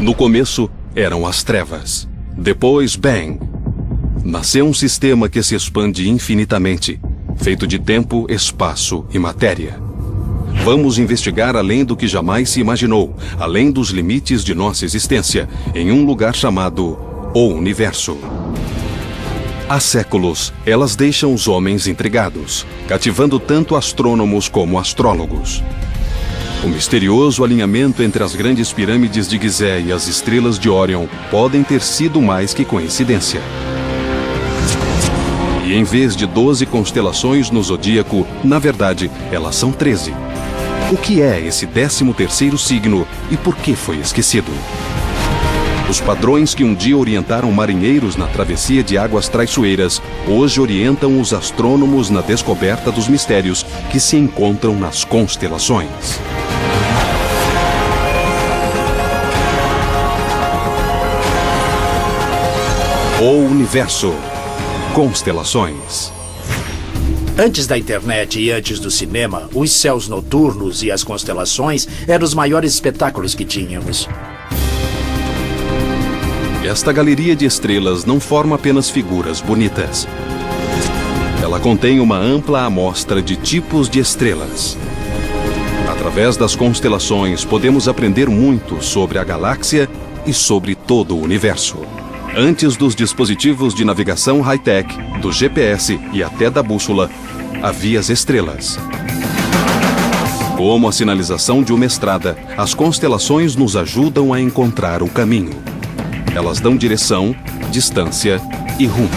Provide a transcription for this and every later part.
No começo, eram as trevas. Depois, Bang. Nasceu um sistema que se expande infinitamente, feito de tempo, espaço e matéria. Vamos investigar além do que jamais se imaginou, além dos limites de nossa existência, em um lugar chamado O Universo. Há séculos, elas deixam os homens intrigados, cativando tanto astrônomos como astrólogos. O misterioso alinhamento entre as grandes pirâmides de Gizé e as estrelas de Órion podem ter sido mais que coincidência. E em vez de 12 constelações no zodíaco, na verdade, elas são 13. O que é esse 13º signo e por que foi esquecido? Os padrões que um dia orientaram marinheiros na travessia de águas traiçoeiras, hoje orientam os astrônomos na descoberta dos mistérios que se encontram nas constelações. O Universo. Constelações. Antes da internet e antes do cinema, os céus noturnos e as constelações eram os maiores espetáculos que tínhamos. Esta galeria de estrelas não forma apenas figuras bonitas. Ela contém uma ampla amostra de tipos de estrelas. Através das constelações, podemos aprender muito sobre a galáxia e sobre todo o universo. Antes dos dispositivos de navegação high-tech, do GPS e até da bússola, havia as estrelas. Como a sinalização de uma estrada, as constelações nos ajudam a encontrar o caminho. Elas dão direção, distância e rumo.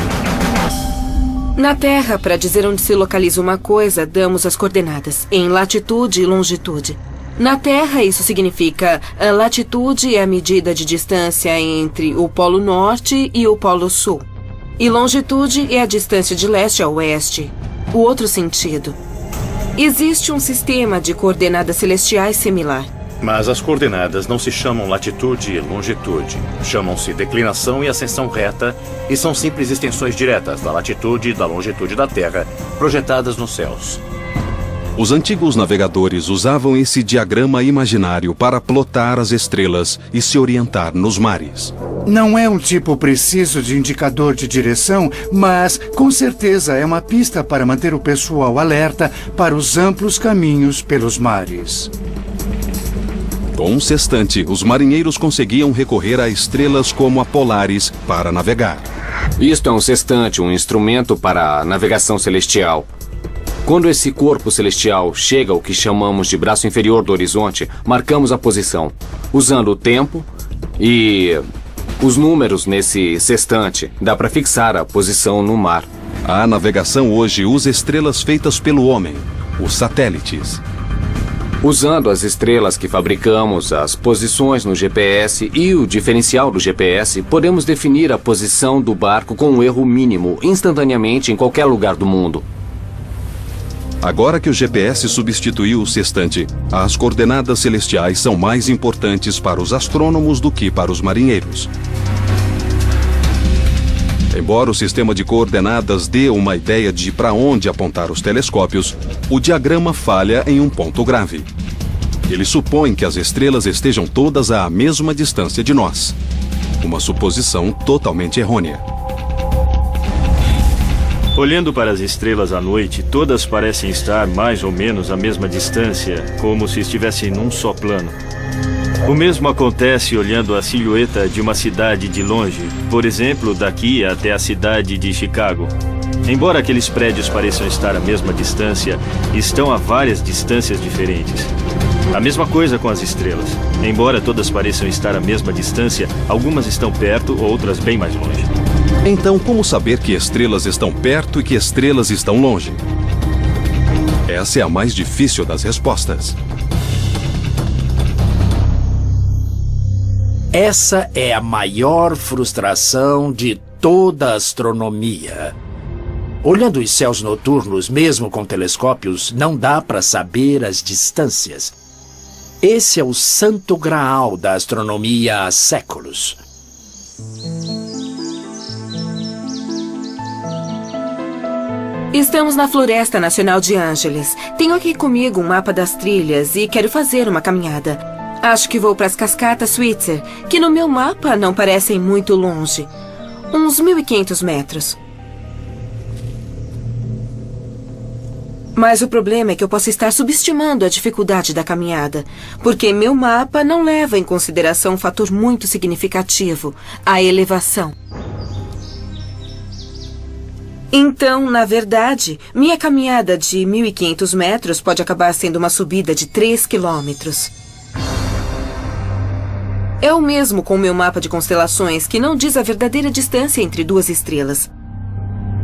Na Terra, para dizer onde se localiza uma coisa, damos as coordenadas, em latitude e longitude. Na Terra, isso significa a latitude é a medida de distância entre o Polo Norte e o Polo Sul. E longitude é a distância de leste a oeste. O outro sentido. Existe um sistema de coordenadas celestiais similar. Mas as coordenadas não se chamam latitude e longitude. Chamam-se declinação e ascensão reta e são simples extensões diretas da latitude e da longitude da Terra, projetadas nos céus. Os antigos navegadores usavam esse diagrama imaginário para plotar as estrelas e se orientar nos mares. Não é um tipo preciso de indicador de direção, mas com certeza é uma pista para manter o pessoal alerta para os amplos caminhos pelos mares. Com um sextante, os marinheiros conseguiam recorrer a estrelas como a Polaris para navegar. Isto é um sextante, um instrumento para a navegação celestial. Quando esse corpo celestial chega ao que chamamos de braço inferior do horizonte, marcamos a posição, usando o tempo e os números nesse sextante. Dá para fixar a posição no mar. A navegação hoje usa estrelas feitas pelo homem, os satélites. Usando as estrelas que fabricamos, as posições no GPS e o diferencial do GPS, podemos definir a posição do barco com um erro mínimo, instantaneamente em qualquer lugar do mundo. Agora que o GPS substituiu o sextante, as coordenadas celestiais são mais importantes para os astrônomos do que para os marinheiros. Embora o sistema de coordenadas dê uma ideia de para onde apontar os telescópios, o diagrama falha em um ponto grave. Ele supõe que as estrelas estejam todas à mesma distância de nós. Uma suposição totalmente errônea. Olhando para as estrelas à noite, todas parecem estar mais ou menos à mesma distância, como se estivessem num só plano. O mesmo acontece olhando a silhueta de uma cidade de longe, por exemplo, daqui até a cidade de Chicago. Embora aqueles prédios pareçam estar à mesma distância, estão a várias distâncias diferentes. A mesma coisa com as estrelas. Embora todas pareçam estar à mesma distância, algumas estão perto, outras bem mais longe. Então, como saber que estrelas estão perto e que estrelas estão longe? Essa é a mais difícil das respostas. Essa é a maior frustração de toda a astronomia. Olhando os céus noturnos, mesmo com telescópios, não dá para saber as distâncias. Esse é o santo graal da astronomia há séculos. Estamos na Floresta Nacional de Angeles. Tenho aqui comigo um mapa das trilhas e quero fazer uma caminhada. Acho que vou para as cascatas Switzer, que no meu mapa não parecem muito longe. Uns 1.500 metros. Mas o problema é que eu posso estar subestimando a dificuldade da caminhada, porque meu mapa não leva em consideração um fator muito significativo, a elevação. Então, na verdade, minha caminhada de 1.500 metros pode acabar sendo uma subida de 3 quilômetros. É o mesmo com o meu mapa de constelações, que não diz a verdadeira distância entre duas estrelas.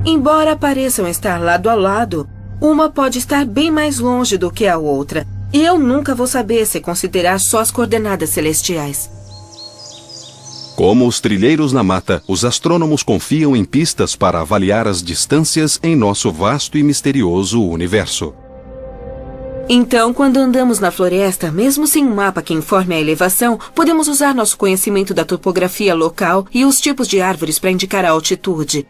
Embora pareçam estar lado a lado, uma pode estar bem mais longe do que a outra, e eu nunca vou saber se considerar só as coordenadas celestiais. Como os trilheiros na mata, os astrônomos confiam em pistas para avaliar as distâncias em nosso vasto e misterioso universo. Então, quando andamos na floresta, mesmo sem um mapa que informe a elevação, podemos usar nosso conhecimento da topografia local e os tipos de árvores para indicar a altitude.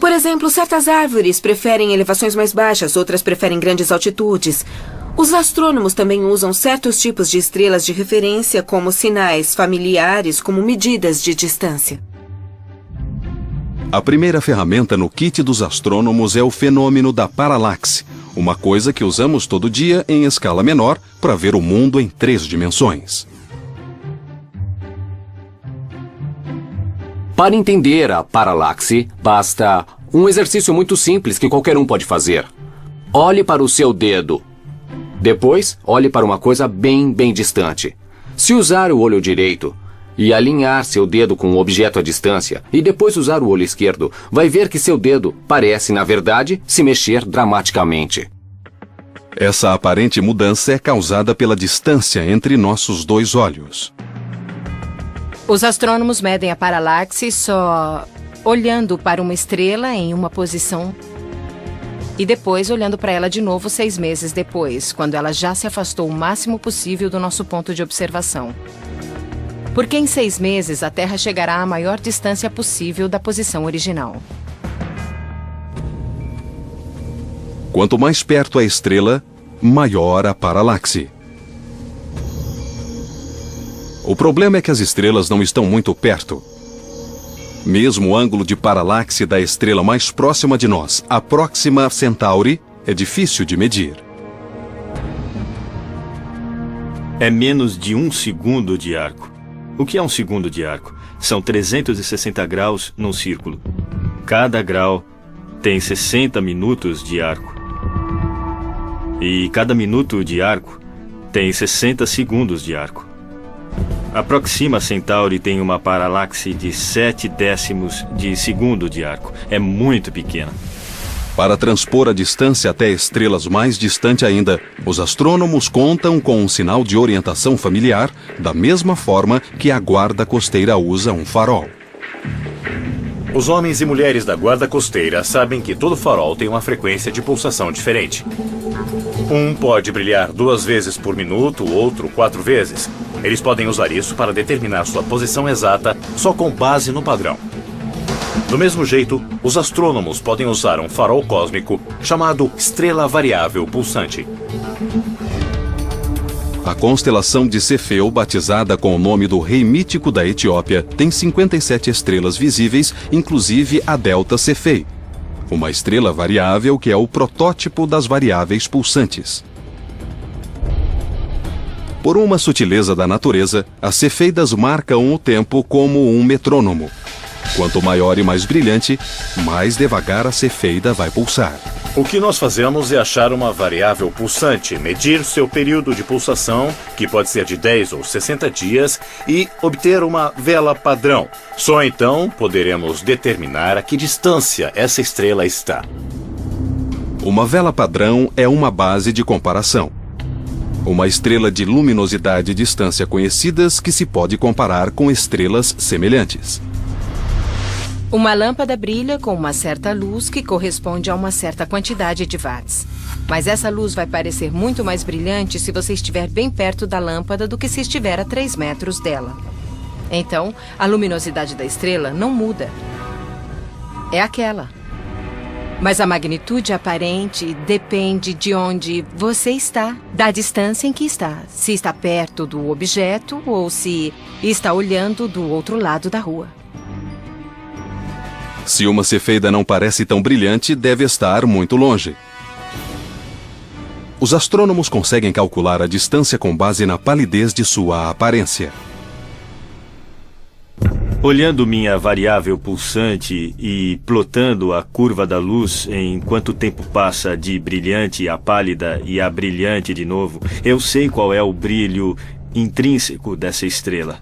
Por exemplo, certas árvores preferem elevações mais baixas, outras preferem grandes altitudes. Os astrônomos também usam certos tipos de estrelas de referência como sinais familiares, como medidas de distância. A primeira ferramenta no kit dos astrônomos é o fenômeno da paralaxe, uma coisa que usamos todo dia em escala menor para ver o mundo em 3 dimensões. Para entender a paralaxe, basta um exercício muito simples que qualquer um pode fazer. Olhe para o seu dedo. Depois, olhe para uma coisa bem distante. Se usar o olho direito e alinhar seu dedo com o objeto à distância, e depois usar o olho esquerdo, vai ver que seu dedo parece, na verdade, se mexer dramaticamente. Essa aparente mudança é causada pela distância entre nossos 2 olhos. Os astrônomos medem a paralaxe só olhando para uma estrela em uma posição e depois olhando para ela de novo 6 meses depois, quando ela já se afastou o máximo possível do nosso ponto de observação. Porque em 6 meses a Terra chegará à maior distância possível da posição original. Quanto mais perto a estrela, maior a paralaxe. O problema é que as estrelas não estão muito perto. Mesmo o ângulo de paralaxe da estrela mais próxima de nós, a Próxima Centauri, é difícil de medir. É menos de 1 segundo de arco. O que é 1 segundo de arco? São 360 graus num círculo. Cada grau tem 60 minutos de arco. E cada minuto de arco tem 60 segundos de arco. A Próxima Centauri tem uma paralaxe de 0,7 de segundo de arco. É muito pequena. Para transpor a distância até estrelas mais distantes ainda, os astrônomos contam com um sinal de orientação familiar, da mesma forma que a guarda costeira usa um farol. Os homens e mulheres da guarda costeira sabem que todo farol tem uma frequência de pulsação diferente. Um pode brilhar 2 vezes por minuto, o outro 4 vezes. Eles podem usar isso para determinar sua posição exata só com base no padrão. Do mesmo jeito, os astrônomos podem usar um farol cósmico chamado estrela variável pulsante. A constelação de Cefeu, batizada com o nome do rei mítico da Etiópia, tem 57 estrelas visíveis, inclusive a Delta Cephei, uma estrela variável que é o protótipo das variáveis pulsantes. Por uma sutileza da natureza, as cefeidas marcam o tempo como um metrônomo. Quanto maior e mais brilhante, mais devagar a cefeida vai pulsar. O que nós fazemos é achar uma variável pulsante, medir seu período de pulsação, que pode ser de 10 ou 60 dias, e obter uma vela padrão. Só então poderemos determinar a que distância essa estrela está. Uma vela padrão é uma base de comparação. Uma estrela de luminosidade e distância conhecidas que se pode comparar com estrelas semelhantes. Uma lâmpada brilha com uma certa luz que corresponde a uma certa quantidade de watts. Mas essa luz vai parecer muito mais brilhante se você estiver bem perto da lâmpada do que se estiver a 3 metros dela. Então, a luminosidade da estrela não muda. É aquela. Mas a magnitude aparente depende de onde você está, da distância em que está. Se está perto do objeto ou se está olhando do outro lado da rua. Se uma cefeida não parece tão brilhante, deve estar muito longe. Os astrônomos conseguem calcular a distância com base na palidez de sua aparência. Olhando minha variável pulsante e plotando a curva da luz em quanto tempo passa de brilhante a pálida e a brilhante de novo, eu sei qual é o brilho intrínseco dessa estrela.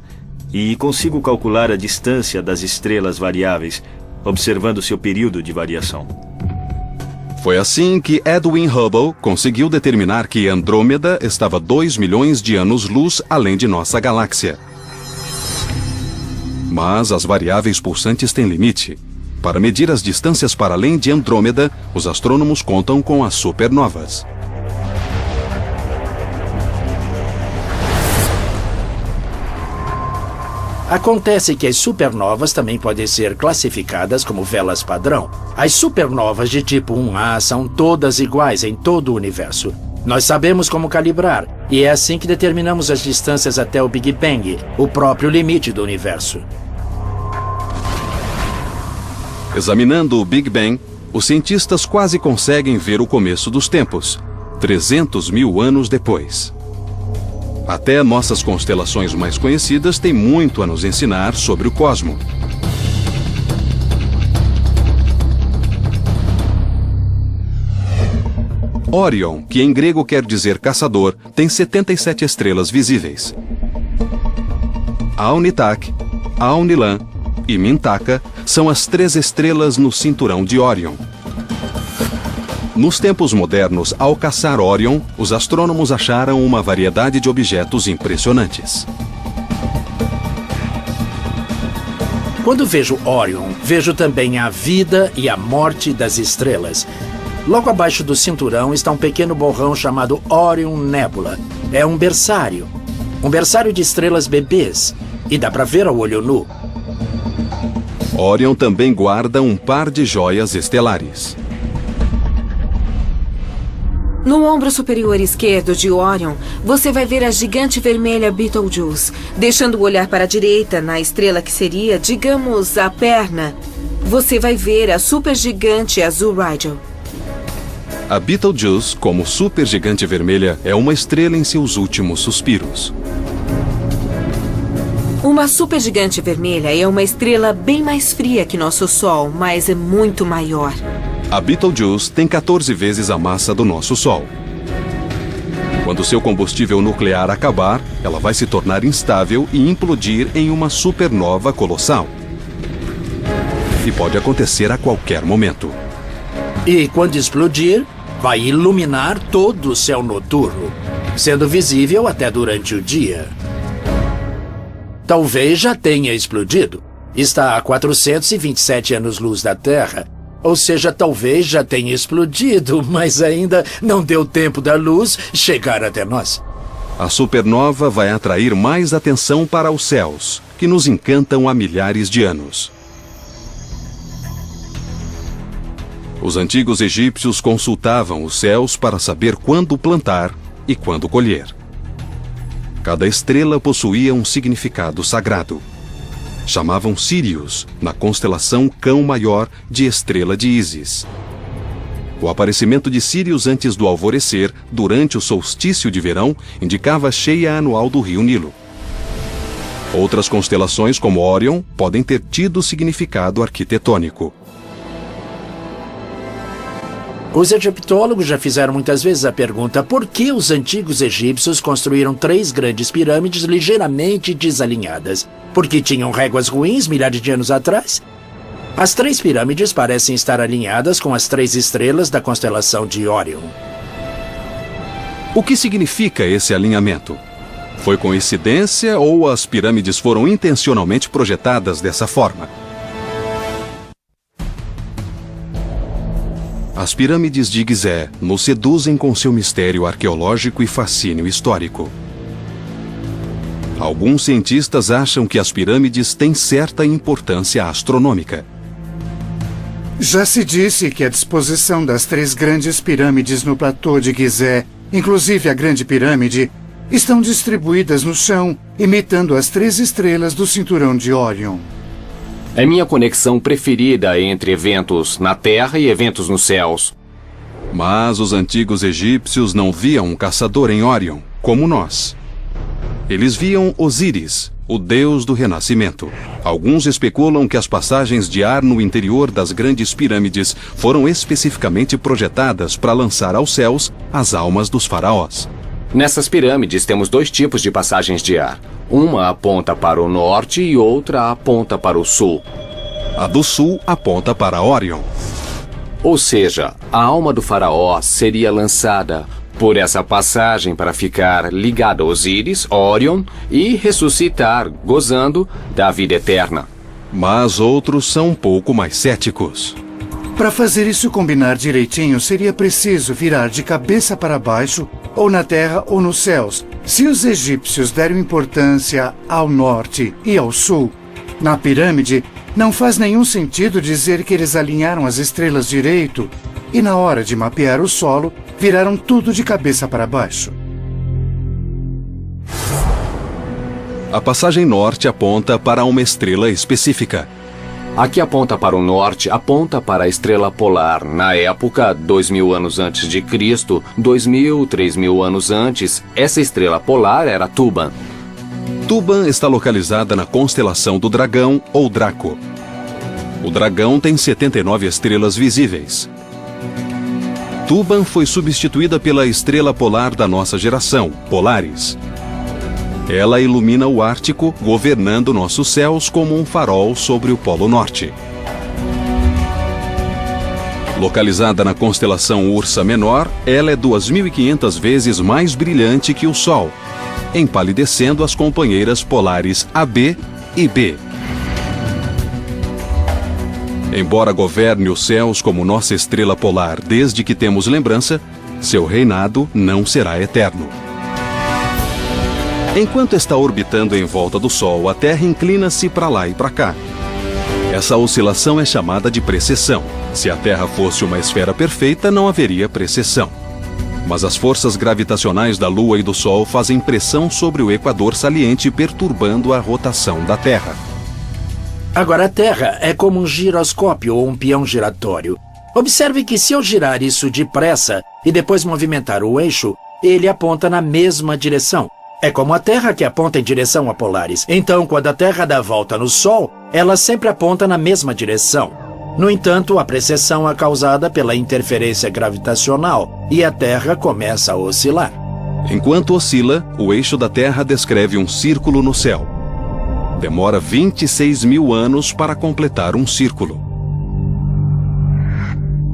E consigo calcular a distância das estrelas variáveis, observando seu período de variação. Foi assim que Edwin Hubble conseguiu determinar que Andrômeda estava 2 milhões de anos-luz além de nossa galáxia. Mas as variáveis pulsantes têm limite. Para medir as distâncias para além de Andrômeda, os astrônomos contam com as supernovas. Acontece que as supernovas também podem ser classificadas como velas padrão. As supernovas de tipo 1A são todas iguais em todo o universo. Nós sabemos como calibrar, e é assim que determinamos as distâncias até o Big Bang, o próprio limite do universo. Examinando o Big Bang, os cientistas quase conseguem ver o começo dos tempos, 300 mil anos depois. Até nossas constelações mais conhecidas têm muito a nos ensinar sobre o cosmo. Órion, que em grego quer dizer caçador, tem 77 estrelas visíveis. Alnitak, Alnilam e Mintaka são as 3 estrelas no cinturão de Órion. Nos tempos modernos, ao caçar Órion, os astrônomos acharam uma variedade de objetos impressionantes. Quando vejo Órion, vejo também a vida e a morte das estrelas. Logo abaixo do cinturão está um pequeno borrão chamado Orion Nebula. É um berçário de estrelas bebês, e dá para ver ao olho nu. Órion também guarda um par de joias estelares. No ombro superior esquerdo de Órion, você vai ver a gigante vermelha Betelgeuse. Deixando o olhar para a direita, na estrela que seria, digamos, a perna, você vai ver a supergigante azul Rigel. A Betelgeuse, como supergigante vermelha, é uma estrela em seus últimos suspiros. Uma supergigante vermelha é uma estrela bem mais fria que nosso Sol, mas é muito maior. A Betelgeuse tem 14 vezes a massa do nosso Sol. Quando seu combustível nuclear acabar, ela vai se tornar instável e implodir em uma supernova colossal. E pode acontecer a qualquer momento. E quando explodir, vai iluminar todo o céu noturno, sendo visível até durante o dia. Talvez já tenha explodido. Está a 427 anos-luz da Terra. Ou seja, talvez já tenha explodido, mas ainda não deu tempo da luz chegar até nós. A supernova vai atrair mais atenção para os céus, que nos encantam há milhares de anos. Os antigos egípcios consultavam os céus para saber quando plantar e quando colher. Cada estrela possuía um significado sagrado. Chamavam Sírius, na constelação Cão Maior de Estrela de Ísis. O aparecimento de Sírius antes do alvorecer, durante o solstício de verão, indicava a cheia anual do rio Nilo. Outras constelações, como Órion, podem ter tido significado arquitetônico. Os egiptólogos já fizeram muitas vezes a pergunta por que os antigos egípcios construíram 3 grandes pirâmides ligeiramente desalinhadas? Porque tinham réguas ruins milhares de anos atrás? As 3 pirâmides parecem estar alinhadas com as 3 estrelas da constelação de Órion. O que significa esse alinhamento? Foi coincidência ou as pirâmides foram intencionalmente projetadas dessa forma? As pirâmides de Gizé nos seduzem com seu mistério arqueológico e fascínio histórico. Alguns cientistas acham que as pirâmides têm certa importância astronômica. Já se disse que a disposição das 3 grandes pirâmides no platô de Gizé, inclusive a Grande Pirâmide, estão distribuídas no chão, imitando as 3 estrelas do cinturão de Órion. É minha conexão preferida entre eventos na Terra e eventos nos céus. Mas os antigos egípcios não viam um caçador em Órion, como nós. Eles viam Osíris, o deus do renascimento. Alguns especulam que as passagens de ar no interior das grandes pirâmides foram especificamente projetadas para lançar aos céus as almas dos faraós. Nessas pirâmides temos 2 tipos de passagens de ar. Uma aponta para o norte e outra aponta para o sul. A do sul aponta para Órion. Ou seja, a alma do faraó seria lançada por essa passagem para ficar ligada a Osíris, Órion e ressuscitar, gozando da vida eterna. Mas outros são um pouco mais céticos. Para fazer isso combinar direitinho, seria preciso virar de cabeça para baixo, ou na terra ou nos céus. Se os egípcios deram importância ao norte e ao sul, na pirâmide, não faz nenhum sentido dizer que eles alinharam as estrelas direito e, na hora de mapear o solo, viraram tudo de cabeça para baixo. A passagem norte aponta para uma estrela específica. Aqui aponta para o norte, aponta para a estrela polar. Na época, 2000 anos antes de Cristo, 2000, 3000 anos antes, essa estrela polar era Tuban. Tuban está localizada na constelação do Dragão ou Draco. O Dragão tem 79 estrelas visíveis. Tuban foi substituída pela estrela polar da nossa geração, Polaris. Ela ilumina o Ártico, governando nossos céus como um farol sobre o Polo Norte. Localizada na constelação Ursa Menor, ela é 2.500 vezes mais brilhante que o Sol, empalidecendo as companheiras polares AB e B. Embora governe os céus como nossa estrela polar desde que temos lembrança, seu reinado não será eterno. Enquanto está orbitando em volta do Sol, a Terra inclina-se para lá e para cá. Essa oscilação é chamada de precessão. Se a Terra fosse uma esfera perfeita, não haveria precessão. Mas as forças gravitacionais da Lua e do Sol fazem pressão sobre o equador saliente, perturbando a rotação da Terra. Agora, a Terra é como um giroscópio ou um peão giratório. Observe que se eu girar isso depressa e depois movimentar o eixo, ele aponta na mesma direção. É como a Terra que aponta em direção a Polaris. Então, quando a Terra dá volta no Sol, ela sempre aponta na mesma direção. No entanto, a precessão é causada pela interferência gravitacional e a Terra começa a oscilar. Enquanto oscila, o eixo da Terra descreve um círculo no céu. Demora 26.000 anos para completar um círculo.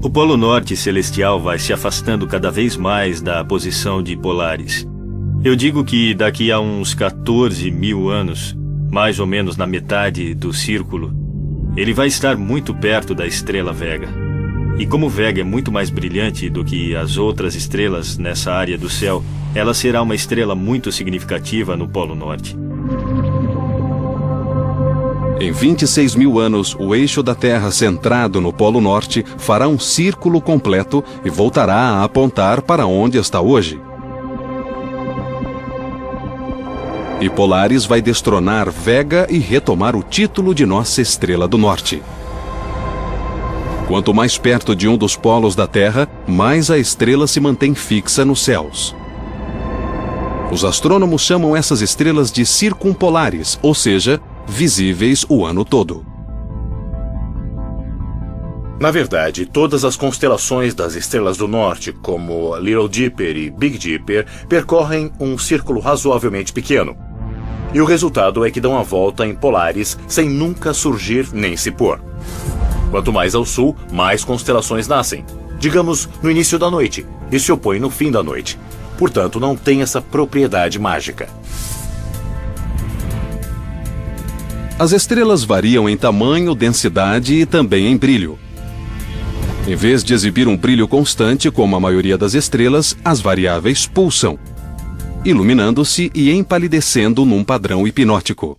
O Polo Norte celestial vai se afastando cada vez mais da posição de Polaris. Eu digo que daqui a uns 14.000 anos, mais ou menos na metade do círculo, ele vai estar muito perto da estrela Vega. E como Vega é muito mais brilhante do que as outras estrelas nessa área do céu, ela será uma estrela muito significativa no Polo Norte. Em 26.000 anos, o eixo da Terra centrado no Polo Norte fará um círculo completo e voltará a apontar para onde está hoje. E Polaris vai destronar Vega e retomar o título de nossa estrela do norte. Quanto mais perto de um dos polos da Terra, mais a estrela se mantém fixa nos céus. Os astrônomos chamam essas estrelas de circumpolares, ou seja, visíveis o ano todo. Na verdade, todas as constelações das estrelas do norte, como Little Dipper e Big Dipper, percorrem um círculo razoavelmente pequeno. E o resultado é que dão a volta em Polaris sem nunca surgir nem se pôr. Quanto mais ao sul, mais constelações nascem, digamos no início da noite, e se opõem no fim da noite. Portanto, não tem essa propriedade mágica. As estrelas variam em tamanho, densidade e também em brilho. Em vez de exibir um brilho constante, como a maioria das estrelas, as variáveis pulsam, iluminando-se e empalidecendo num padrão hipnótico.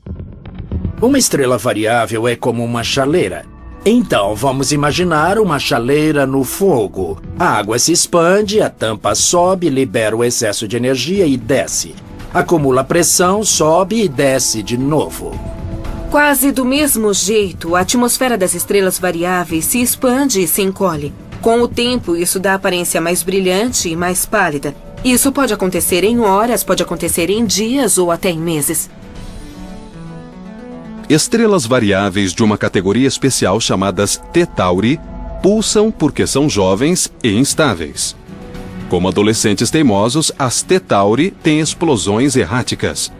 Uma estrela variável é como uma chaleira. Então, vamos imaginar uma chaleira no fogo. A água se expande, a tampa sobe, libera o excesso de energia e desce. Acumula pressão, sobe e desce de novo. Quase do mesmo jeito, a atmosfera das estrelas variáveis se expande e se encolhe. Com o tempo, isso dá aparência mais brilhante e mais pálida. Isso pode acontecer em horas, pode acontecer em dias ou até em meses. Estrelas variáveis de uma categoria especial chamadas T Tauri pulsam porque são jovens e instáveis. Como adolescentes teimosos, as T Tauri têm explosões erráticas.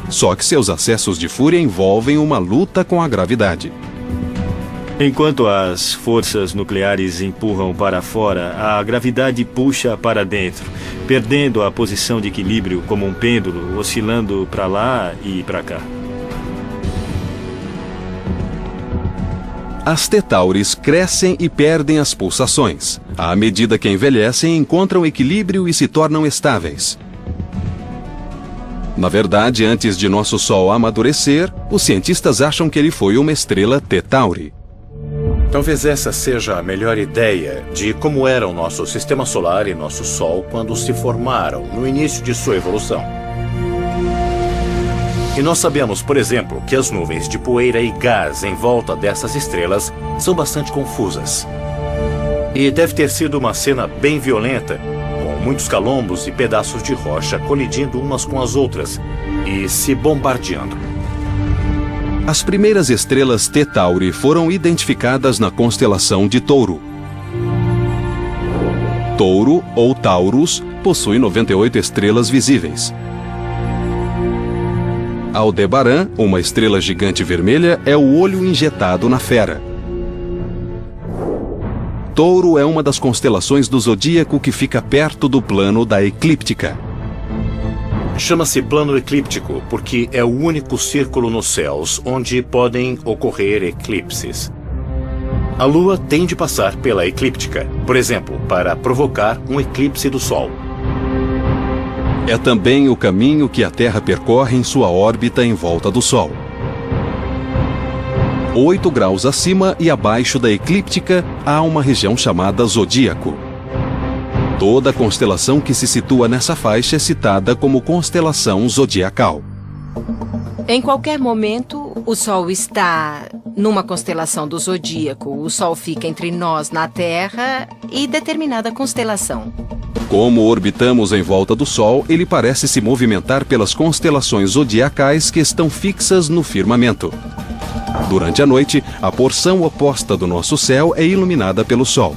Só que seus acessos de fúria envolvem uma luta com a gravidade. Enquanto as forças nucleares empurram para fora, a gravidade puxa para dentro, perdendo a posição de equilíbrio como um pêndulo, oscilando para lá e para cá. As T Tauris crescem e perdem as pulsações. À medida que envelhecem, encontram equilíbrio e se tornam estáveis. Na verdade, antes de nosso Sol amadurecer, os cientistas acham que ele foi uma estrela T Tauri. Talvez essa seja a melhor ideia de como era o nosso sistema solar e nosso Sol quando se formaram no início de sua evolução. E nós sabemos, por exemplo, que as nuvens de poeira e gás em volta dessas estrelas são bastante confusas. E deve ter sido uma cena bem violenta, com muitos calombos e pedaços de rocha colidindo umas com as outras e se bombardeando. As primeiras estrelas T Tauri foram identificadas na constelação de Touro. Touro, ou Taurus, possui 98 estrelas visíveis. Aldebaran, uma estrela gigante vermelha, é o olho injetado na fera. Touro é uma das constelações do zodíaco que fica perto do plano da eclíptica. Chama-se plano eclíptico porque é o único círculo nos céus onde podem ocorrer eclipses. A Lua tem de passar pela eclíptica, por exemplo, para provocar um eclipse do Sol. É também o caminho que a Terra percorre em sua órbita em volta do Sol. 8 graus acima e abaixo da eclíptica há uma região chamada zodíaco. Toda constelação que se situa nessa faixa é citada como constelação zodiacal. Em qualquer momento, o Sol está numa constelação do zodíaco. O Sol fica entre nós na Terra e determinada constelação. Como orbitamos em volta do Sol, ele parece se movimentar pelas constelações zodiacais que estão fixas no firmamento. Durante a noite, a porção oposta do nosso céu é iluminada pelo Sol.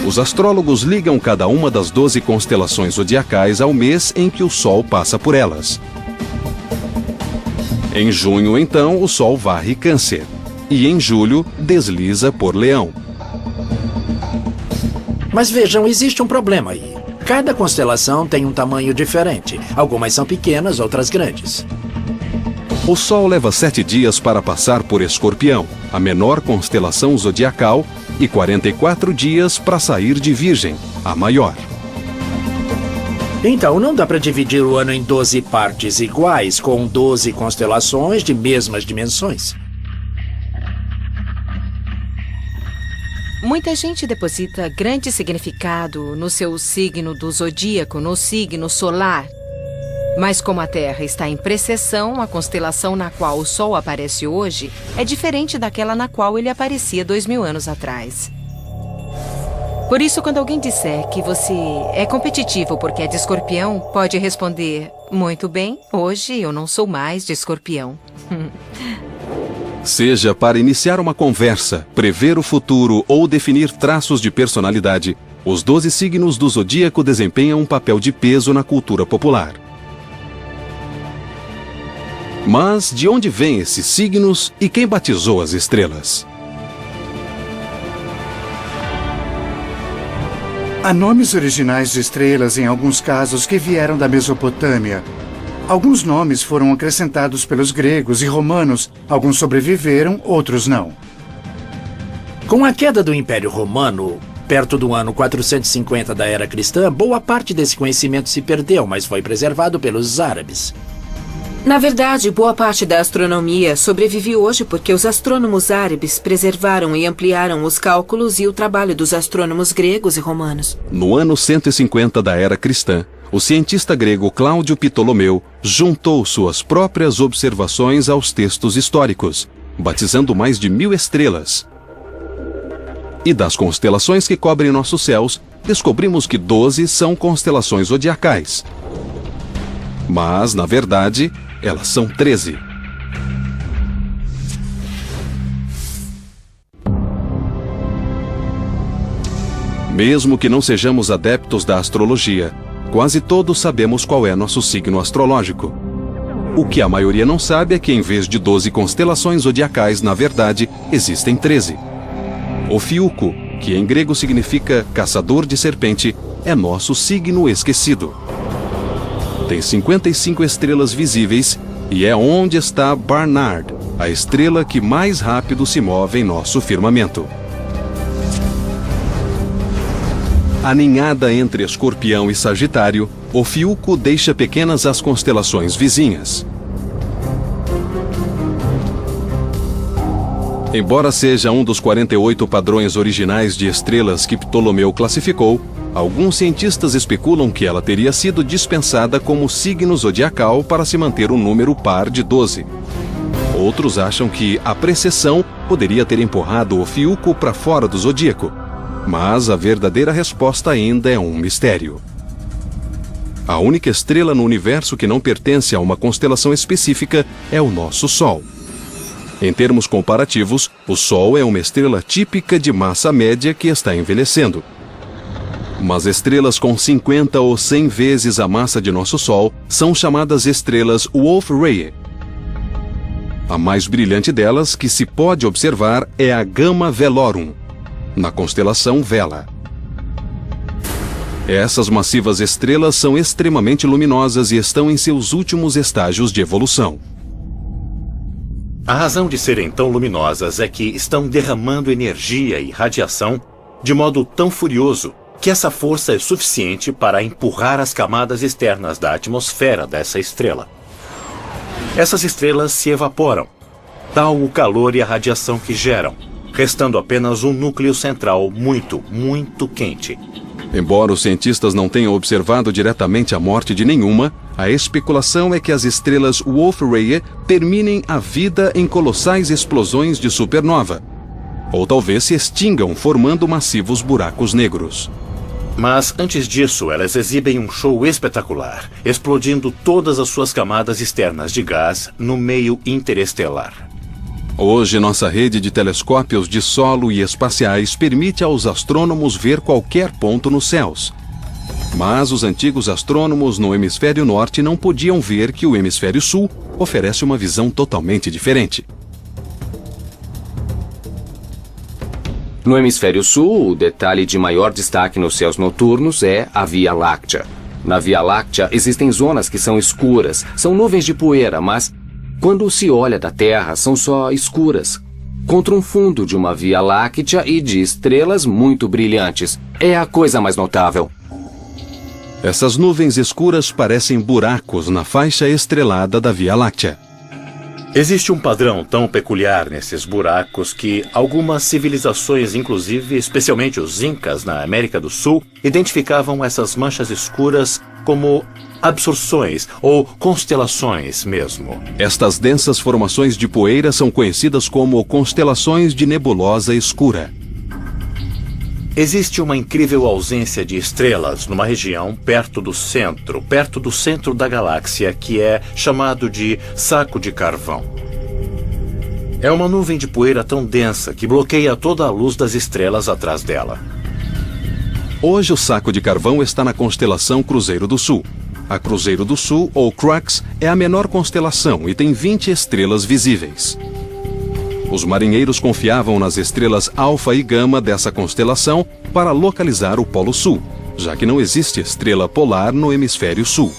Os astrólogos ligam cada uma das 12 constelações zodiacais ao mês em que o Sol passa por elas. Em junho, então, o Sol varre Câncer. E em julho, desliza por Leão. Mas vejam, existe um problema aí. Cada constelação tem um tamanho diferente. Algumas são pequenas, outras grandes. O Sol leva 7 dias para passar por Escorpião, a menor constelação zodiacal, e 44 dias para sair de Virgem, a maior. Então, não dá para dividir o ano em 12 partes iguais, com 12 constelações de mesmas dimensões. Muita gente deposita grande significado no seu signo do zodíaco, no signo solar. Mas como a Terra está em precessão, a constelação na qual o Sol aparece hoje é diferente daquela na qual ele aparecia 2000 anos atrás. Por isso, quando alguém disser que você é competitivo porque é de Escorpião, pode responder: muito bem, hoje eu não sou mais de Escorpião. Seja para iniciar uma conversa, prever o futuro ou definir traços de personalidade, os 12 signos do zodíaco desempenham um papel de peso na cultura popular. Mas de onde vêm esses signos e quem batizou as estrelas? Há nomes originais de estrelas em alguns casos que vieram da Mesopotâmia. Alguns nomes foram acrescentados pelos gregos e romanos, alguns sobreviveram, outros não. Com a queda do Império Romano, perto do ano 450 da Era Cristã, boa parte desse conhecimento se perdeu, mas foi preservado pelos árabes. Na verdade, boa parte da astronomia sobrevive hoje porque os astrônomos árabes preservaram e ampliaram os cálculos e o trabalho dos astrônomos gregos e romanos. No ano 150 da era cristã, o cientista grego Cláudio Ptolomeu juntou suas próprias observações aos textos históricos, batizando mais de 1000 estrelas. E das constelações que cobrem nossos céus, descobrimos que 12 são constelações zodiacais. Mas, na verdade, elas são 13. Mesmo que não sejamos adeptos da astrologia, quase todos sabemos qual é nosso signo astrológico. O que a maioria não sabe é que em vez de 12 constelações zodiacais, na verdade, existem 13. Ofiuco, que em grego significa caçador de serpente, é nosso signo esquecido. Tem 55 estrelas visíveis e é onde está Barnard, a estrela que mais rápido se move em nosso firmamento. Aninhada entre Escorpião e Sagitário, Ofiuco deixa pequenas as constelações vizinhas. Embora seja um dos 48 padrões originais de estrelas que Ptolomeu classificou, alguns cientistas especulam que ela teria sido dispensada como signo zodiacal para se manter um número par de 12. Outros acham que a precessão poderia ter empurrado Ofiuco para fora do zodíaco, mas a verdadeira resposta ainda é um mistério. A única estrela no universo que não pertence a uma constelação específica é o nosso Sol. Em termos comparativos, o Sol é uma estrela típica de massa média que está envelhecendo. Mas estrelas com 50 ou 100 vezes a massa de nosso Sol são chamadas estrelas Wolf-Rayet. A mais brilhante delas, que se pode observar, é a Gamma Velorum, na constelação Vela. Essas massivas estrelas são extremamente luminosas e estão em seus últimos estágios de evolução. A razão de serem tão luminosas é que estão derramando energia e radiação de modo tão furioso que essa força é suficiente para empurrar as camadas externas da atmosfera dessa estrela. Essas estrelas se evaporam, tal o calor e a radiação que geram, restando apenas um núcleo central muito, muito quente. Embora os cientistas não tenham observado diretamente a morte de nenhuma, a especulação é que as estrelas Wolf-Rayet terminem a vida em colossais explosões de supernova, ou talvez se extingam formando massivos buracos negros. Mas antes disso, elas exibem um show espetacular, explodindo todas as suas camadas externas de gás no meio interestelar. Hoje, nossa rede de telescópios de solo e espaciais permite aos astrônomos ver qualquer ponto nos céus. Mas os antigos astrônomos no hemisfério norte não podiam ver que o hemisfério sul oferece uma visão totalmente diferente. No hemisfério sul, o detalhe de maior destaque nos céus noturnos é a Via Láctea. Na Via Láctea existem zonas que são escuras, são nuvens de poeira, mas quando se olha da Terra são só escuras, contra um fundo de uma Via Láctea e de estrelas muito brilhantes. É a coisa mais notável. Essas nuvens escuras parecem buracos na faixa estrelada da Via Láctea. Existe um padrão tão peculiar nesses buracos que algumas civilizações, inclusive especialmente os Incas na América do Sul, identificavam essas manchas escuras como absorções ou constelações mesmo. Estas densas formações de poeira são conhecidas como constelações de nebulosa escura. Existe uma incrível ausência de estrelas numa região perto do centro da galáxia, que é chamado de saco de carvão. É uma nuvem de poeira tão densa que bloqueia toda a luz das estrelas atrás dela. Hoje o saco de carvão está na constelação Cruzeiro do Sul. A Cruzeiro do Sul, ou Crux, é a menor constelação e tem 20 estrelas visíveis. Os marinheiros confiavam nas estrelas Alfa e Gama dessa constelação para localizar o Polo Sul, já que não existe estrela polar no hemisfério sul.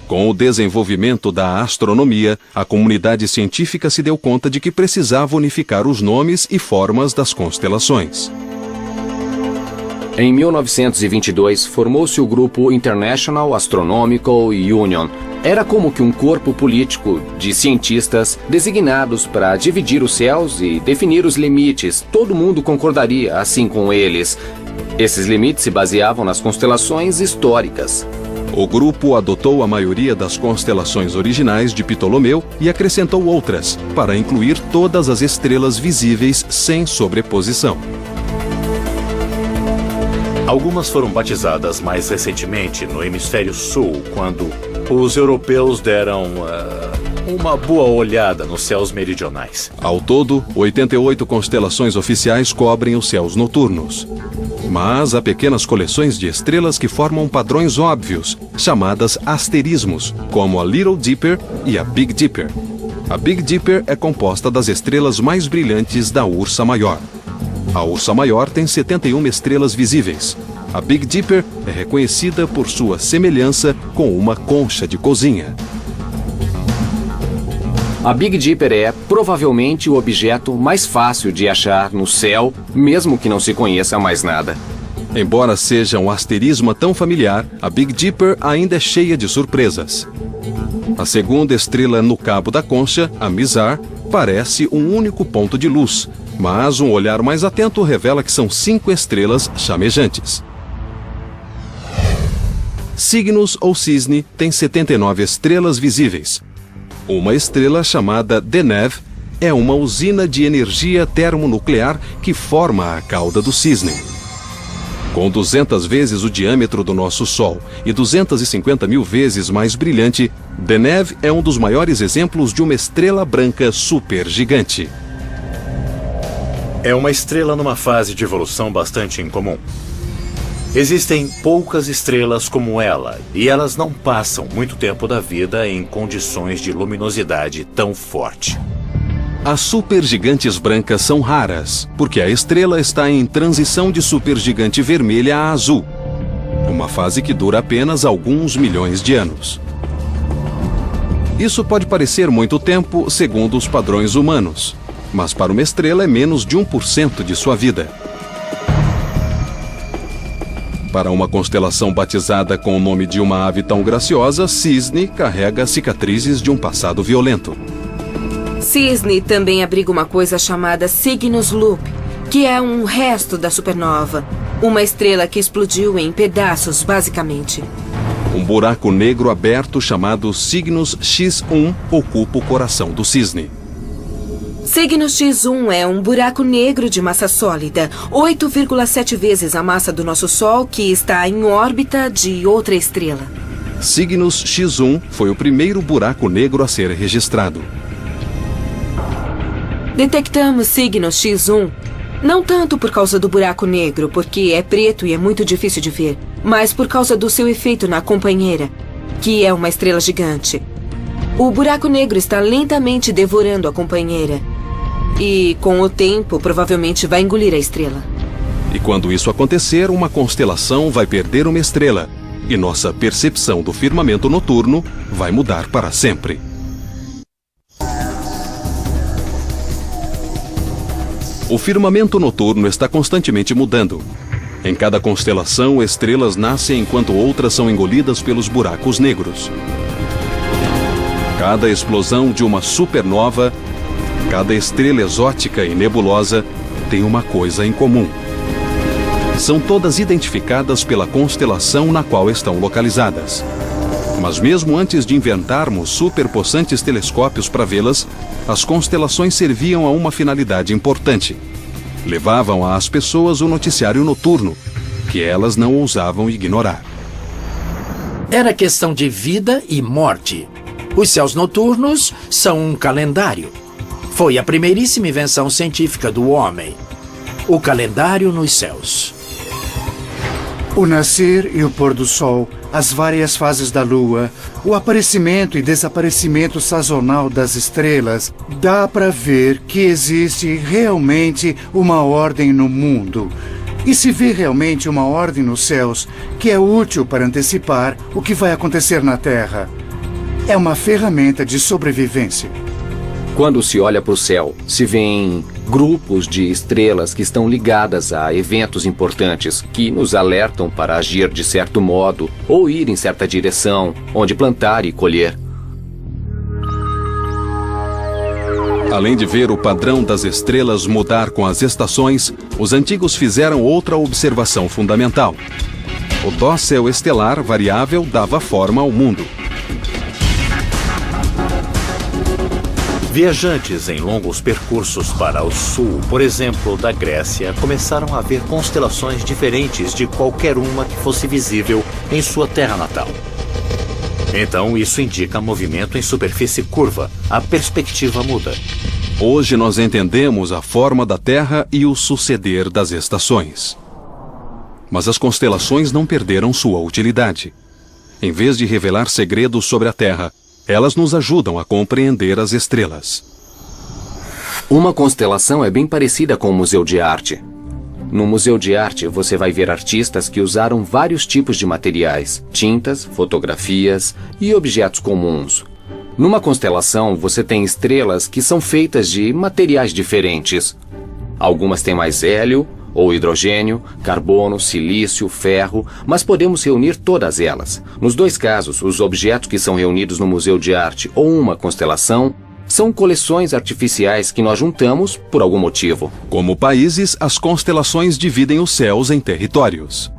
Com o desenvolvimento da astronomia, a comunidade científica se deu conta de que precisava unificar os nomes e formas das constelações. Em 1922, formou-se o grupo International Astronomical Union. Era como que um corpo político de cientistas designados para dividir os céus e definir os limites. Todo mundo concordaria assim com eles. Esses limites se baseavam nas constelações históricas. O grupo adotou a maioria das constelações originais de Ptolomeu e acrescentou outras, para incluir todas as estrelas visíveis sem sobreposição. Algumas foram batizadas mais recentemente no hemisfério sul, quando os europeus deram uma boa olhada nos céus meridionais. Ao todo, 88 constelações oficiais cobrem os céus noturnos. Mas há pequenas coleções de estrelas que formam padrões óbvios, chamadas asterismos, como a Little Dipper e a Big Dipper. A Big Dipper é composta das estrelas mais brilhantes da Ursa Maior. A Ursa Maior tem 71 estrelas visíveis. A Big Dipper é reconhecida por sua semelhança com uma concha de cozinha. A Big Dipper é, provavelmente, o objeto mais fácil de achar no céu, mesmo que não se conheça mais nada. Embora seja um asterismo tão familiar, a Big Dipper ainda é cheia de surpresas. A segunda estrela no cabo da concha, a Mizar, parece um único ponto de luz, mas um olhar mais atento revela que são 5 estrelas chamejantes. Cygnus ou Cisne tem 79 estrelas visíveis. Uma estrela chamada Deneb é uma usina de energia termonuclear que forma a cauda do cisne. Com 200 vezes o diâmetro do nosso Sol e 250 mil vezes mais brilhante, Deneb é um dos maiores exemplos de uma estrela branca supergigante. É uma estrela numa fase de evolução bastante incomum. Existem poucas estrelas como ela, e elas não passam muito tempo da vida em condições de luminosidade tão forte. As supergigantes brancas são raras, porque a estrela está em transição de supergigante vermelha a azul, uma fase que dura apenas alguns milhões de anos. Isso pode parecer muito tempo segundo os padrões humanos, mas para uma estrela é menos de 1% de sua vida. Para uma constelação batizada com o nome de uma ave tão graciosa, Cisne carrega cicatrizes de um passado violento. Cisne também abriga uma coisa chamada Cygnus Loop, que é um resto da supernova, uma estrela que explodiu em pedaços, basicamente. Um buraco negro aberto chamado Cygnus X1 ocupa o coração do cisne. Cygnus X1 é um buraco negro de massa sólida, 8,7 vezes a massa do nosso Sol, que está em órbita de outra estrela. Cygnus X1 foi o primeiro buraco negro a ser registrado. Detectamos Cygnus X1 não tanto por causa do buraco negro, porque é preto e é muito difícil de ver, mas por causa do seu efeito na companheira, que é uma estrela gigante. O buraco negro está lentamente devorando a companheira. E, com o tempo, provavelmente vai engolir a estrela. E quando isso acontecer, uma constelação vai perder uma estrela. E nossa percepção do firmamento noturno vai mudar para sempre. O firmamento noturno está constantemente mudando. Em cada constelação, estrelas nascem enquanto outras são engolidas pelos buracos negros. Cada explosão de uma supernova, cada estrela exótica e nebulosa tem uma coisa em comum. São todas identificadas pela constelação na qual estão localizadas. Mas mesmo antes de inventarmos superpossantes telescópios para vê-las, as constelações serviam a uma finalidade importante. Levavam às pessoas o noticiário noturno, que elas não ousavam ignorar. Era questão de vida e morte. Os céus noturnos são um calendário. Foi a primeiríssima invenção científica do homem. O calendário nos céus. O nascer e o pôr do sol, as várias fases da lua, o aparecimento e desaparecimento sazonal das estrelas, dá para ver que existe realmente uma ordem no mundo. E se vê realmente uma ordem nos céus que é útil para antecipar o que vai acontecer na Terra. É uma ferramenta de sobrevivência. Quando se olha para o céu, se vêem grupos de estrelas que estão ligadas a eventos importantes que nos alertam para agir de certo modo ou ir em certa direção, onde plantar e colher. Além de ver o padrão das estrelas mudar com as estações, os antigos fizeram outra observação fundamental. O dócil estelar variável dava forma ao mundo. Viajantes em longos percursos para o sul, por exemplo, da Grécia, começaram a ver constelações diferentes de qualquer uma que fosse visível em sua terra natal. Então, isso indica movimento em superfície curva. A perspectiva muda. Hoje nós entendemos a forma da Terra e o suceder das estações. Mas as constelações não perderam sua utilidade. Em vez de revelar segredos sobre a Terra, elas nos ajudam a compreender as estrelas. Uma constelação é bem parecida com o Museu de Arte. No Museu de Arte, você vai ver artistas que usaram vários tipos de materiais, tintas, fotografias e objetos comuns. Numa constelação, você tem estrelas que são feitas de materiais diferentes. Algumas têm mais hélio ou hidrogênio, carbono, silício, ferro, mas podemos reunir todas elas. Nos dois casos, os objetos que são reunidos no Museu de Arte ou uma constelação são coleções artificiais que nós juntamos por algum motivo. Como países, as constelações dividem os céus em territórios.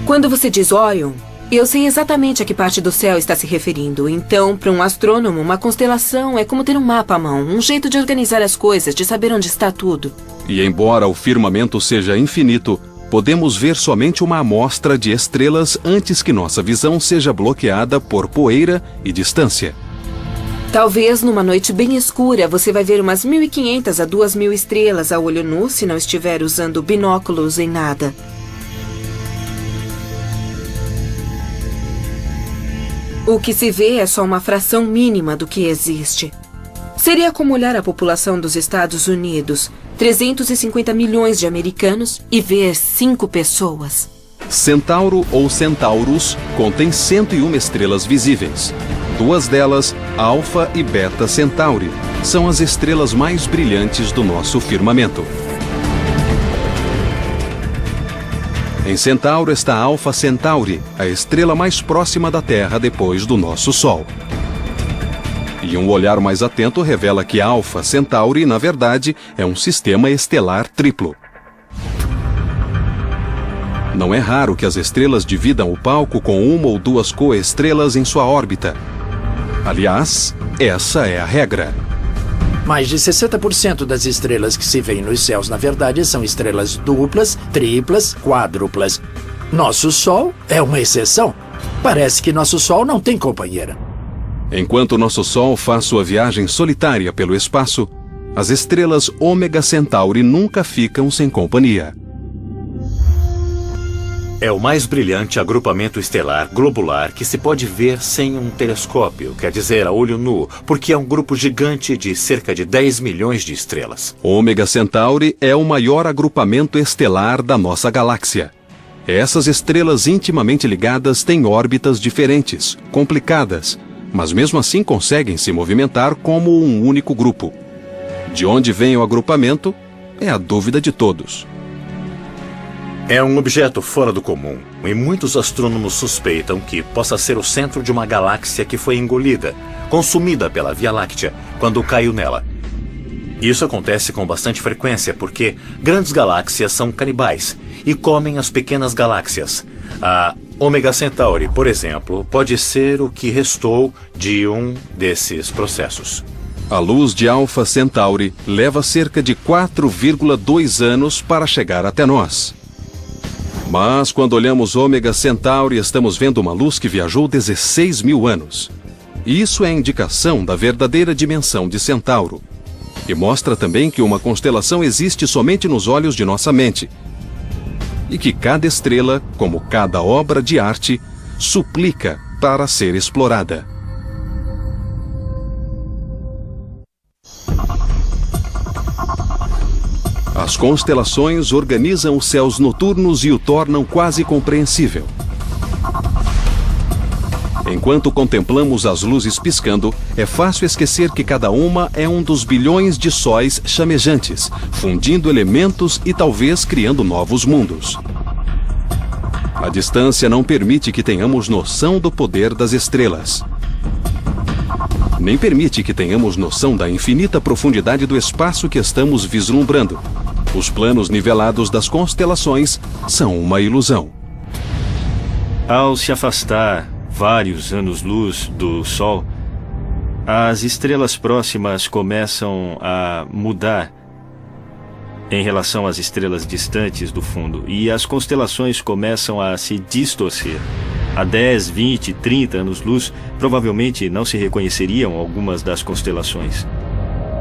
Quando você diz Órion, eu sei exatamente a que parte do céu está se referindo. Então, para um astrônomo, uma constelação é como ter um mapa à mão, um jeito de organizar as coisas, de saber onde está tudo. E embora o firmamento seja infinito, podemos ver somente uma amostra de estrelas antes que nossa visão seja bloqueada por poeira e distância. Talvez numa noite bem escura você vai ver umas 1.500 a 2.000 estrelas a olho nu se não estiver usando binóculos em nada. O que se vê é só uma fração mínima do que existe. Seria como olhar a população dos Estados Unidos, 350 milhões de americanos, e ver 5 pessoas. Centauro ou Centaurus contém 101 estrelas visíveis. 2 delas, Alfa e Beta Centauri, são as estrelas mais brilhantes do nosso firmamento. Em Centauro está Alfa Centauri, a estrela mais próxima da Terra depois do nosso Sol. E um olhar mais atento revela que Alfa Centauri, na verdade, é um sistema estelar triplo. Não é raro que as estrelas dividam o palco com 1 ou 2 coestrelas em sua órbita. Aliás, essa é a regra. Mais de 60% das estrelas que se veem nos céus, na verdade, são estrelas duplas, triplas, quádruplas. Nosso Sol é uma exceção. Parece que nosso Sol não tem companheira. Enquanto nosso Sol faz sua viagem solitária pelo espaço, as estrelas Ômega Centauri nunca ficam sem companhia. É o mais brilhante agrupamento estelar globular que se pode ver sem um telescópio, quer dizer, a olho nu, porque é um grupo gigante de cerca de 10 milhões de estrelas. Ômega Centauri é o maior agrupamento estelar da nossa galáxia. Essas estrelas intimamente ligadas têm órbitas diferentes, complicadas, mas mesmo assim conseguem se movimentar como um único grupo. De onde vem o agrupamento é a dúvida de todos. É um objeto fora do comum, e muitos astrônomos suspeitam que possa ser o centro de uma galáxia que foi engolida, consumida pela Via Láctea, quando caiu nela. Isso acontece com bastante frequência porque grandes galáxias são canibais e comem as pequenas galáxias. A Ômega Centauri, por exemplo, pode ser o que restou de um desses processos. A luz de Alfa Centauri leva cerca de 4,2 anos para chegar até nós. Mas quando olhamos Ômega Centauri, estamos vendo uma luz que viajou 16 mil anos. E isso é indicação da verdadeira dimensão de Centauro. E mostra também que uma constelação existe somente nos olhos de nossa mente. E que cada estrela, como cada obra de arte, suplica para ser explorada. As constelações organizam os céus noturnos e o tornam quase compreensível. Enquanto contemplamos as luzes piscando, é fácil esquecer que cada uma é um dos bilhões de sóis chamejantes, fundindo elementos e talvez criando novos mundos. A distância não permite que tenhamos noção do poder das estrelas. Nem permite que tenhamos noção da infinita profundidade do espaço que estamos vislumbrando. Os planos nivelados das constelações são uma ilusão. Ao se afastar vários anos-luz do Sol, as estrelas próximas começam a mudar em relação às estrelas distantes do fundo, e as constelações começam a se distorcer. Há 10, 20, 30 anos-luz, provavelmente não se reconheceriam algumas das constelações.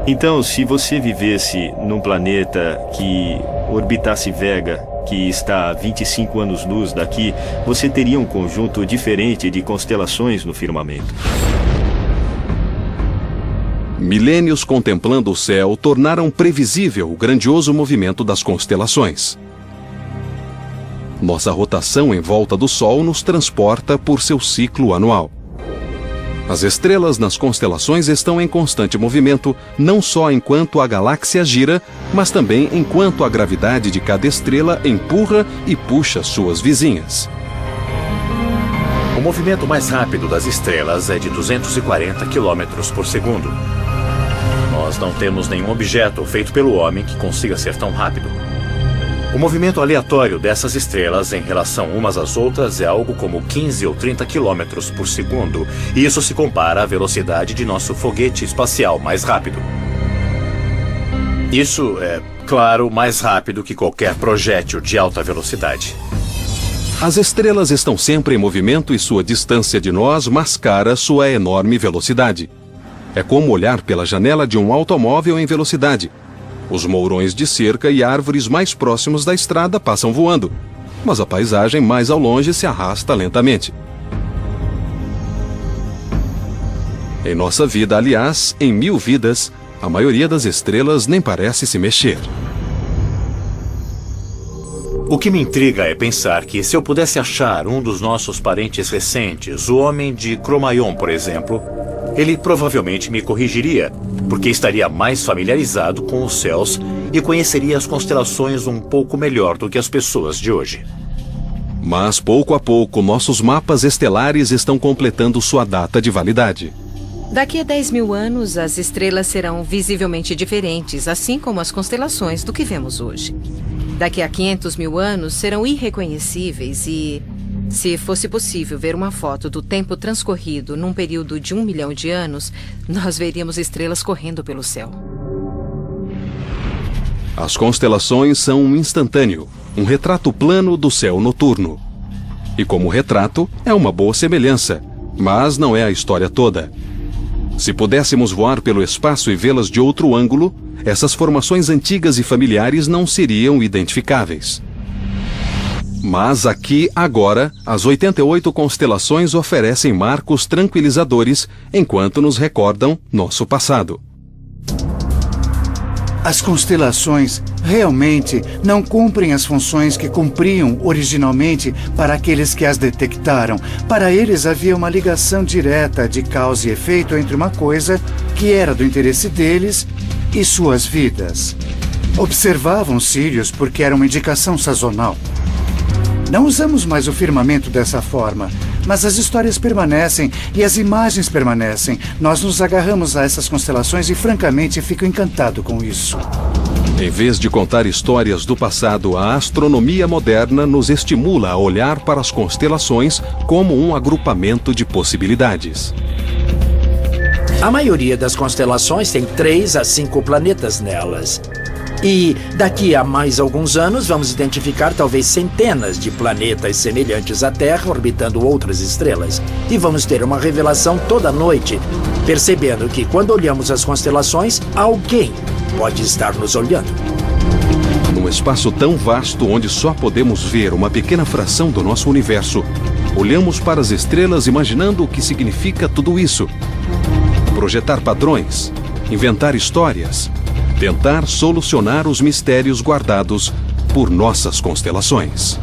Então, se você vivesse num planeta que orbitasse Vega, que está a 25 anos-luz daqui, você teria um conjunto diferente de constelações no firmamento. Milênios contemplando o céu tornaram previsível o grandioso movimento das constelações. Nossa rotação em volta do Sol nos transporta por seu ciclo anual. As estrelas nas constelações estão em constante movimento, não só enquanto a galáxia gira, mas também enquanto a gravidade de cada estrela empurra e puxa suas vizinhas. O movimento mais rápido das estrelas é de 240 km por segundo. Nós não temos nenhum objeto feito pelo homem que consiga ser tão rápido. O movimento aleatório dessas estrelas em relação umas às outras é algo como 15 ou 30 km por segundo, e isso se compara à velocidade de nosso foguete espacial mais rápido. Isso é, claro, mais rápido que qualquer projétil de alta velocidade. As estrelas estão sempre em movimento e sua distância de nós mascara sua enorme velocidade. É como olhar pela janela de um automóvel em velocidade. Os mourões de cerca e árvores mais próximos da estrada passam voando, mas a paisagem mais ao longe se arrasta lentamente. Em nossa vida, aliás, em 1000 vidas, a maioria das estrelas nem parece se mexer. O que me intriga é pensar que se eu pudesse achar um dos nossos parentes recentes, o homem de Cromaion, por exemplo, ele provavelmente me corrigiria, porque estaria mais familiarizado com os céus e conheceria as constelações um pouco melhor do que as pessoas de hoje. Mas, pouco a pouco, nossos mapas estelares estão completando sua data de validade. Daqui a 10.000 anos, as estrelas serão visivelmente diferentes, assim como as constelações do que vemos hoje. Daqui a 500.000 anos, serão irreconhecíveis e, se fosse possível ver uma foto do tempo transcorrido num período de 1 milhão de anos, nós veríamos estrelas correndo pelo céu. As constelações são um instantâneo, um retrato plano do céu noturno. E como retrato, é uma boa semelhança, mas não é a história toda. Se pudéssemos voar pelo espaço e vê-las de outro ângulo, essas formações antigas e familiares não seriam identificáveis. Mas aqui, agora, as 88 constelações oferecem marcos tranquilizadores enquanto nos recordam nosso passado. As constelações realmente não cumprem as funções que cumpriam originalmente para aqueles que as detectaram. Para eles havia uma ligação direta de causa e efeito entre uma coisa que era do interesse deles e suas vidas. Observavam Sírius porque era uma indicação sazonal. Não usamos mais o firmamento dessa forma, mas as histórias permanecem e as imagens permanecem. Nós nos agarramos a essas constelações e, francamente, fico encantado com isso. Em vez de contar histórias do passado, a astronomia moderna nos estimula a olhar para as constelações como um agrupamento de possibilidades. A maioria das constelações tem 3 a 5 planetas nelas. E daqui a mais alguns anos vamos identificar talvez centenas de planetas semelhantes à Terra orbitando outras estrelas. E vamos ter uma revelação toda noite, percebendo que quando olhamos as constelações, alguém pode estar nos olhando. Num espaço tão vasto onde só podemos ver uma pequena fração do nosso universo, olhamos para as estrelas imaginando o que significa tudo isso. Projetar padrões, inventar histórias, tentar solucionar os mistérios guardados por nossas constelações.